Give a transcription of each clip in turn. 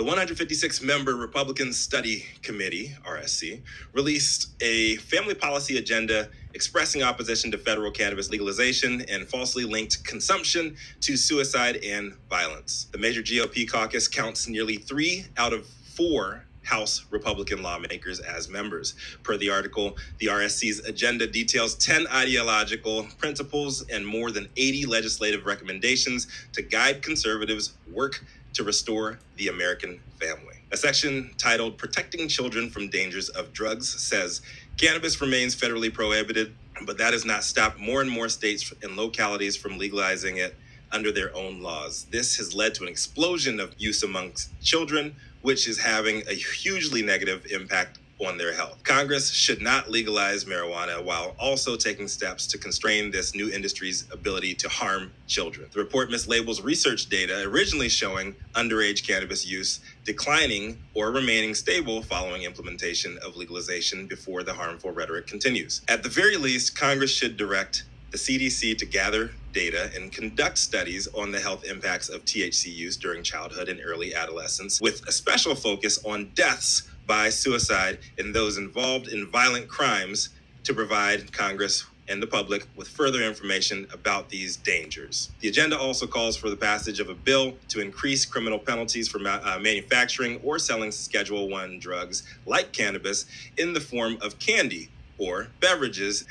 The 156-member Republican Study Committee, RSC, released a family policy agenda expressing opposition to federal cannabis legalization and falsely linked consumption to suicide and violence. The major GOP caucus counts nearly 3 out of 4 House Republican lawmakers as members. Per the article, the RSC's agenda details 10 ideological principles and more than 80 legislative recommendations to guide conservatives' work to restore the American family. A section titled Protecting Children from Dangers of Drugs says cannabis remains federally prohibited, but that has not stopped more and more states and localities from legalizing it under their own laws. This has led to an explosion of use amongst children, which is having a hugely negative impact on their health. Congress should not legalize marijuana while also taking steps to constrain this new industry's ability to harm children. The report mislabels research data originally showing underage cannabis use declining or remaining stable following implementation of legalization before the harmful rhetoric continues. At the very least, Congress should direct the CDC to gather data and conduct studies on the health impacts of THC use during childhood and early adolescence, with a special focus on deaths by suicide and those involved in violent crimes, to provide Congress and the public with further information about these dangers. The agenda also calls for the passage of a bill to increase criminal penalties for manufacturing or selling Schedule I drugs like cannabis in the form of candy or beverages.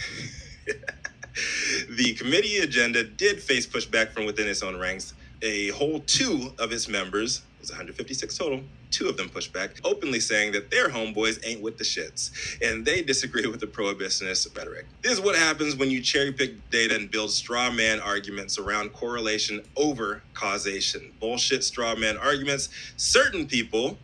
The committee agenda did face pushback from within its own ranks. A whole 2 of its members, there's 156 total, 2 of them pushed back, openly saying that their homeboys ain't with the shits, and they disagree with the prohibitionist rhetoric. This is what happens when you cherry pick data and build straw man arguments around correlation over causation. Bullshit straw man arguments certain people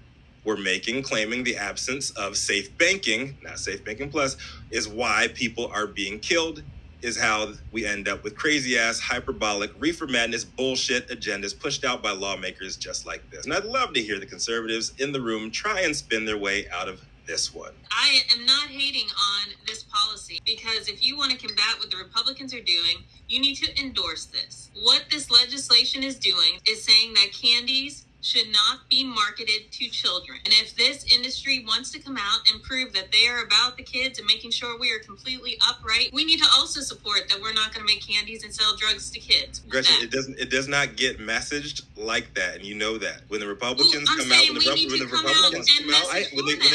were making, claiming the absence of safe banking, not safe banking plus, is why people are being killed, is how we end up with crazy-ass, hyperbolic, reefer madness bullshit agendas pushed out by lawmakers just like this. And I'd love to hear the conservatives in the room try and spin their way out of this one. I am not hating on this policy, because if you want to combat what the Republicans are doing, you need to endorse this. What this legislation is doing is saying that candies should not be marketed to children. And if this industry wants to come out and prove that they are about the kids and making sure we are completely upright, we need to also support that we're not going to make candies and sell drugs to kids. Gretchen, it does not get messaged like that, and you know that. When the Republicans come out, when they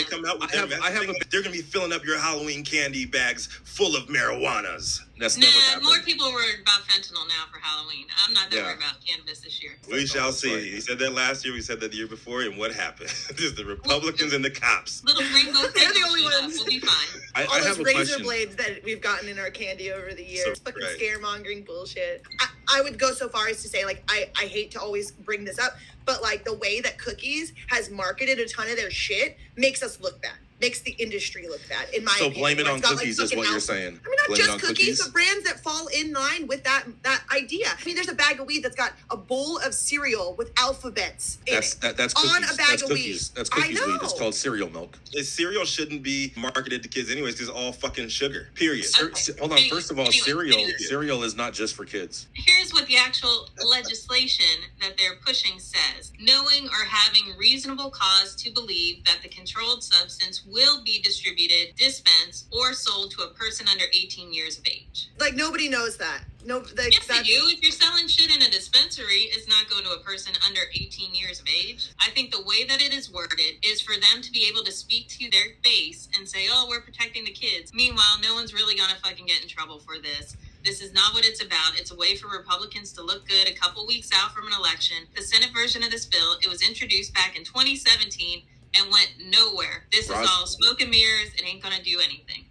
come out with their messaging, they're going to be filling up your Halloween candy bags full of marijuanas. That's never happened. More people are worried about fentanyl now for Halloween. I'm not that worried about cannabis this year. We shall see. You said that last year, we said that the year before, and what happened? There's the Republicans and the cops. Little rainbow they're the only ones. We'll be fine. All those razor blades that we've gotten in our candy over the years. Fucking scaremongering bullshit. I would go so far as to say, like, I hate to always bring this up, but, like, the way that Cookies has marketed a ton of their shit makes us look bad. Makes the industry look bad, in my opinion. So blame it on Cookies is what you're saying. I mean, not just Cookies, but brands that fall in line with that idea. I mean, there's a bag of weed that's got a bowl of cereal with alphabets in it. That's Cookies. On a bag of weed. That's Cookies weed. It's called cereal milk. Cereal shouldn't be marketed to kids anyways, because it's all fucking sugar, period. Hold on, first of all, cereal is not just for kids. Here's what the actual legislation that they're pushing says. Knowing or having reasonable cause to believe that the controlled substance will be distributed, dispensed, or sold to a person under 18 years of age. Like, nobody knows that. No, yes, they do. If you're selling shit in a dispensary, it's not going to a person under 18 years of age. I think the way that it is worded is for them to be able to speak to their base and say, oh, we're protecting the kids. Meanwhile, no one's really going to fucking get in trouble for this. This is not what it's about. It's a way for Republicans to look good a couple weeks out from an election. The Senate version of this bill, it was introduced back in 2017 and went nowhere. This is all smoke and mirrors. It ain't going to do anything.